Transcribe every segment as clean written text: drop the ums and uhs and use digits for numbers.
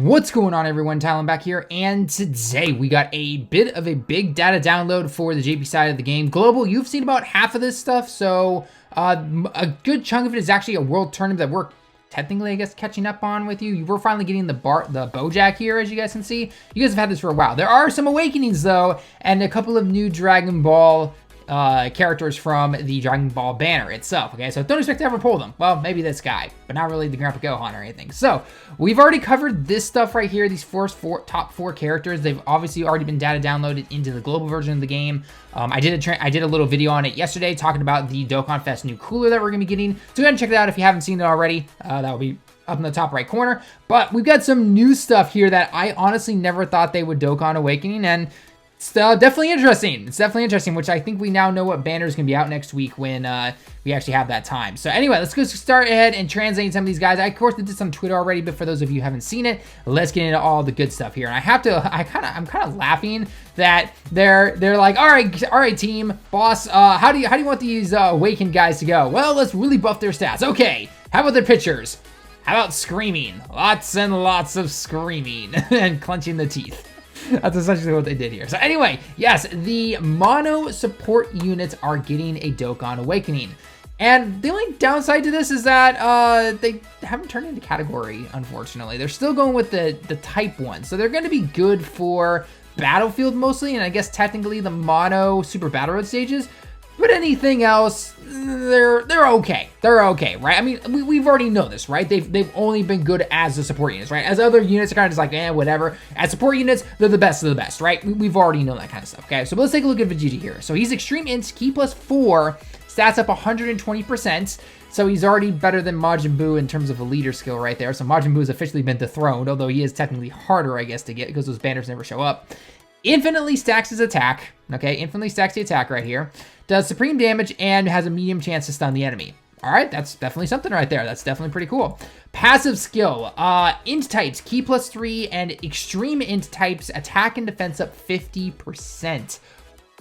What's going on, everyone? TallenV back here, and today we got a bit of a big data download for the JP side of the game. Global, you've seen about half of this stuff, so a good chunk of it is actually a world tournament that we're technically, I guess, catching up on with you. We're finally getting the Bojack here, as you guys can see. You guys have had this for a while. There are some awakenings, though, and a couple of new Dragon Ball characters from the Dragon Ball banner itself, okay? So don't expect to ever pull them. Well, maybe this guy, but not really the Grandpa Gohan or anything. So we've already covered this stuff right here, these top four characters. They've obviously already been data downloaded into the global version of the game. I did a little video on it yesterday talking about the Dokkan Fest new cooler that we're gonna be getting. So go ahead and check it out if you haven't seen it already. That will be up in the top right corner. But we've got some new stuff here that I honestly never thought they would Dokkan Awakening, and it's definitely interesting. It's definitely interesting, which I think we now know what banner is going to be out next week when we actually have that time. So anyway, let's go start ahead and translate some of these guys. I, of course, did this on Twitter already, but for those of you who haven't seen it, let's get into all the good stuff here. And I'm kind of laughing that they're like, all right, team, boss, how do you want these awakened guys to go? Well, let's really buff their stats. Okay, how about their pitchers? How about screaming? Lots and lots of screaming and clenching the teeth. That's essentially what they did here. So anyway, yes, the mono support units are getting a Dokkan Awakening. And the only downside to this is that they haven't turned into category, unfortunately. They're still going with the type one. So they're going to be good for Battlefield mostly, and I guess technically the mono Super Battle Road stages. But anything else, they're okay. They're okay, right? I mean, we've already know this, right? They've only been good as the support units, right? As other units are kind of just like, whatever. As support units, they're the best of the best, right? We've already known that kind of stuff, okay? So let's take a look at Vegeta here. So he's Extreme Int, Ki +4, stats up 120%. So he's already better than Majin Buu in terms of a leader skill right there. So Majin Buu has officially been dethroned, although he is technically harder, I guess, to get because those banners never show up. Infinitely stacks his attack, okay? Infinitely stacks the attack right here. Does supreme damage and has a medium chance to stun the enemy. All right, that's definitely something right there. That's definitely pretty cool. Passive skill, int types, Ki +3, and extreme int types, attack and defense up 50%.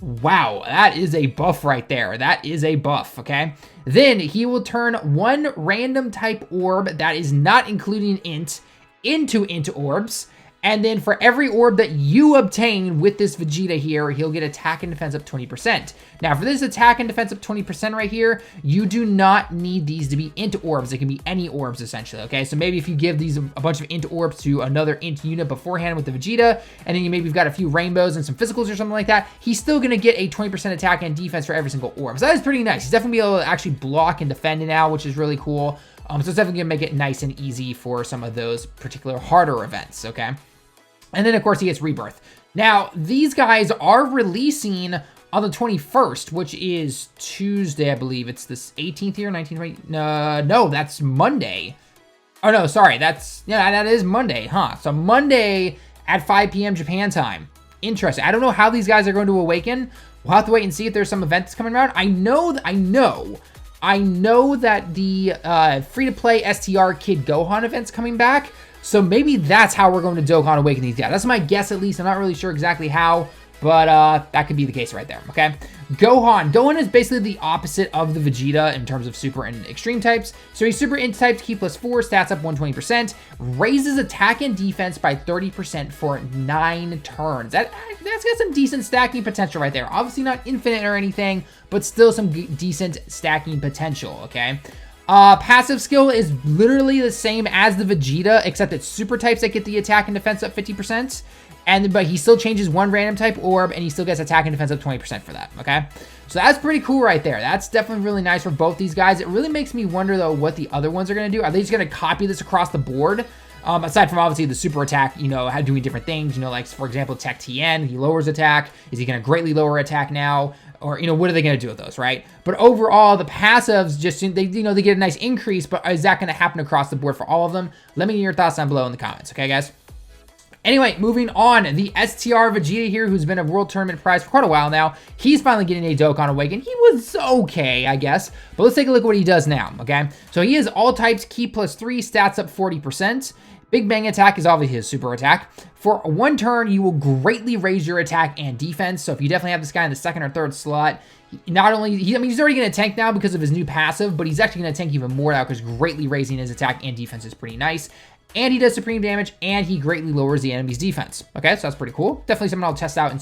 Wow, that is a buff right there. That is a buff, okay? Then he will turn one random type orb that is not including int into int orbs. And then for every orb that you obtain with this Vegeta here, he'll get attack and defense up 20%. Now, for this attack and defense up 20% right here, you do not need these to be int orbs. It can be any orbs, essentially, okay? So maybe if you give these a bunch of int orbs to another int unit beforehand with the Vegeta, and then you maybe you've got a few rainbows and some physicals or something like that, he's still going to get a 20% attack and defense for every single orb. So that is pretty nice. He's definitely able to actually block and defend now, which is really cool. So it's definitely going to make it nice and easy for some of those particular harder events, okay? And then, of course, he gets Rebirth. Now, these guys are releasing on the 21st, which is Tuesday, I believe. It's this 18th here, 19th, no, that's Monday. Oh, no, sorry, that is Monday, huh? So Monday at 5 p.m. Japan time. Interesting. I don't know how these guys are going to awaken. We'll have to wait and see if there's some events coming around. I know that the free-to-play STR Kid Gohan event's coming back. So maybe that's how we're going to Dokkan Awaken these guys. That's my guess, at least. I'm not really sure exactly how, but that could be the case right there, okay? Gohan is basically the opposite of the Vegeta in terms of super and extreme types. So he's super int types, Ki +4, stats up 120%, raises attack and defense by 30% for 9 turns. That's got some decent stacking potential right there. Obviously not infinite or anything, but still some decent stacking potential, okay? Passive skill is literally the same as the Vegeta, except it's super types that get the attack and defense up 50%. But he still changes one random type orb, and he still gets attack and defense up 20% for that, okay? So that's pretty cool right there. That's definitely really nice for both these guys. It really makes me wonder, though, what the other ones are going to do. Are they just going to copy this across the board? Aside from, obviously, the super attack, doing different things. Like, for example, Tech TN, he lowers attack. Is he going to greatly lower attack now? Or, what are they going to do with those, right? But overall, the passives just, they get a nice increase, but is that going to happen across the board for all of them? Let me know your thoughts down below in the comments, okay, guys? Anyway, moving on, the STR Vegeta here, who's been a World Tournament prize for quite a while now, he's finally getting a Dokkan Awaken. He was okay, I guess, but let's take a look at what he does now, okay? So he is all types, Ki +3, stats up 40%. Big Bang attack is obviously his super attack. For one turn, you will greatly raise your attack and defense. So if you definitely have this guy in the second or third slot, not only, he's already going to tank now because of his new passive, but he's actually going to tank even more now because greatly raising his attack and defense is pretty nice. and he does supreme damage, and he greatly lowers the enemy's defense. Okay, so that's pretty cool. Definitely something I'll test out in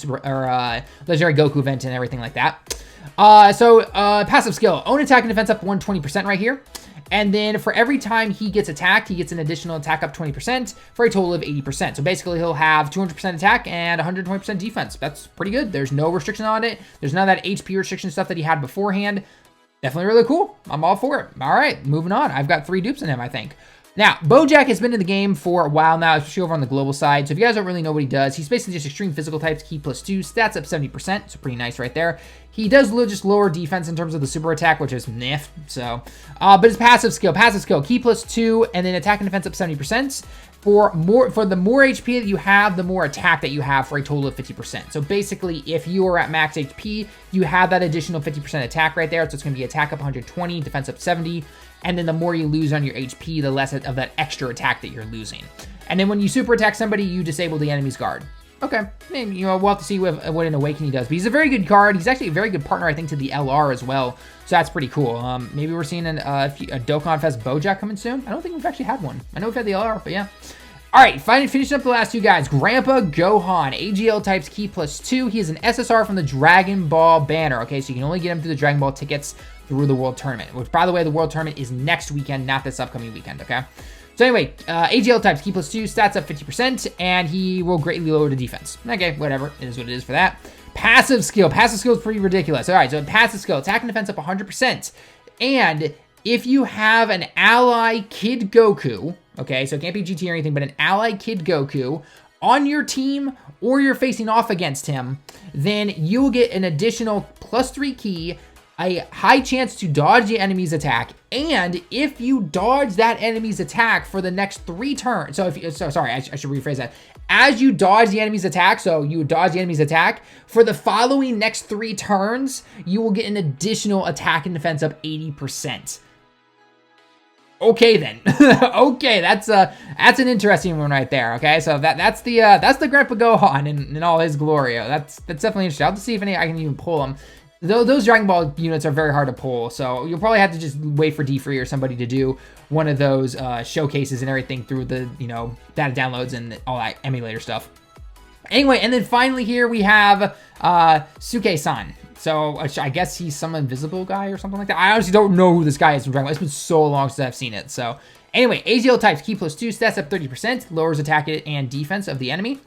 Legendary Goku event and everything like that. Passive skill, own attack and defense up 120% right here. And then for every time he gets attacked, he gets an additional attack up 20% for a total of 80%. So basically he'll have 200% attack and 120% defense. That's pretty good. There's no restriction on it. There's none of that HP restriction stuff that he had beforehand. Definitely really cool. I'm all for it. All right, moving on. I've got 3 dupes in him, I think. Now, Bojack has been in the game for a while now, especially over on the global side. So if you guys don't really know what he does, he's basically just extreme physical types, key +2, stats up 70%. So pretty nice right there. He does just lower defense in terms of the super attack, which is niff. So, but his passive skill, key +2, and then attack and defense up 70%. For the more HP that you have, the more attack that you have, for a total of 50%. So basically, if you are at max HP, you have that additional 50% attack right there. So it's going to be attack up 120, defense up 70. And then the more you lose on your HP, the less of that extra attack that you're losing. And then when you super attack somebody, you disable the enemy's guard. Okay, maybe, we'll have to see what an Awakening does. But he's a very good card. He's actually a very good partner, I think, to the LR as well. So that's pretty cool. Maybe we're seeing a Dokkan Fest Bojack coming soon. I don't think we've actually had one. I know we've had the LR, but yeah. All right, finishing up the last 2 guys. Grandpa Gohan, AGL types, key +2. He is an SSR from the Dragon Ball banner. Okay, so you can only get him through the Dragon Ball tickets through the World Tournament, which, by the way, the World Tournament is next weekend, not this upcoming weekend, okay? So anyway, AGL types, key +2, stats up 50%, and he will greatly lower the defense. Okay, whatever. It is what it is for that. Passive skill. Passive skill is pretty ridiculous. All right, so passive skill, attack and defense up 100%. And if you have an ally Kid Goku, okay, so it can't be GT or anything, but an ally Kid Goku on your team, or you're facing off against him, then you will get an additional +3 key, a high chance to dodge the enemy's attack, and if you dodge that enemy's attack for the next 3 turns, I should rephrase that. As you dodge the enemy's attack, so you dodge the enemy's attack, for the following next 3 turns, you will get an additional attack and defense up 80%. Okay then. Okay, that's an interesting one right there. Okay, so that's the Grandpa Gohan in all his glory. That's definitely interesting. I'll have to see if I can even pull them. Those Dragon Ball units are very hard to pull, so you'll probably have to just wait for D3 or somebody to do one of those showcases and everything through the, data downloads and all that emulator stuff. Anyway, and then finally here we have Suke-san. So I guess he's some invisible guy or something like that. I honestly don't know who this guy is from Dragon Ball. It's been so long since I've seen it. So anyway, AGL types, key +2, stats up 30%, lowers attack and defense of the enemy.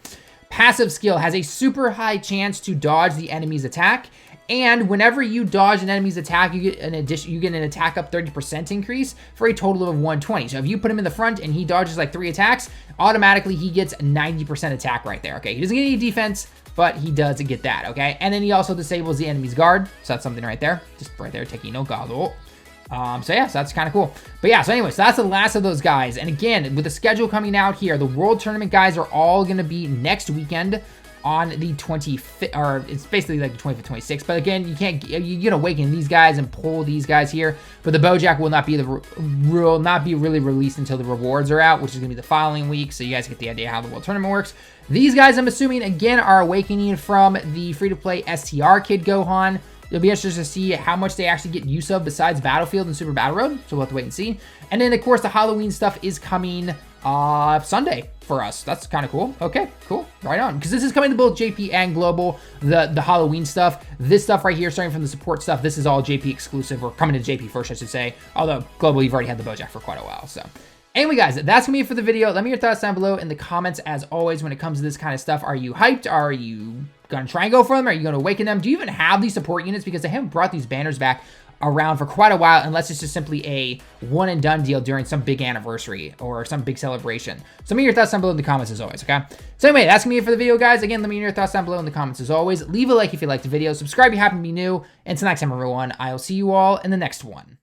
Passive skill has a super high chance to dodge the enemy's attack. And whenever you dodge an enemy's attack, you get an attack up 30% increase for a total of 120. So if you put him in the front and he dodges like 3 attacks, automatically he gets 90% attack right there. Okay, he doesn't get any defense, but he does get that. Okay, and then he also disables the enemy's guard. So that's something right there, just right there, taking no gado. So yeah, so that's kind of cool. But yeah, so anyway, so that's the last of those guys. And again, with the schedule coming out here, the World Tournament guys are all going to be next weekend on the 25th, or it's basically like the 25th, 26th. But again, you can't, you can awaken these guys and pull these guys here. But the Bojack will not be really released until the rewards are out, which is gonna be the following week. So you guys get the idea how the World Tournament works. These guys, I'm assuming, again, are awakening from the free-to-play STR Kid Gohan. It'll be interesting to see how much they actually get use of besides Battlefield and Super Battle Road. So we'll have to wait and see. And then, of course, the Halloween stuff is coming Sunday for us. That's kind of cool. Okay, cool. Right on. Because this is coming to both JP and Global, the Halloween stuff. This stuff right here, starting from the support stuff, this is all JP exclusive, or coming to JP first, I should say. Although, Global, you've already had the Bojack for quite a while, so. Anyway, guys, that's gonna be it for the video. Let me know your thoughts down below in the comments. As always, when it comes to this kind of stuff, are you hyped? Are you gonna try and go for them? Are you gonna awaken them? Do you even have these support units? Because they haven't brought these banners back around for quite a while, unless it's just simply a one and done deal during some big anniversary or some big celebration. So let me know your thoughts down below in the comments as always, okay? So anyway, that's gonna be it for the video, guys. Again, let me know your thoughts down below in the comments as always. Leave a like if you liked the video. Subscribe if you happen to be new. And until next time, everyone, I'll see you all in the next one.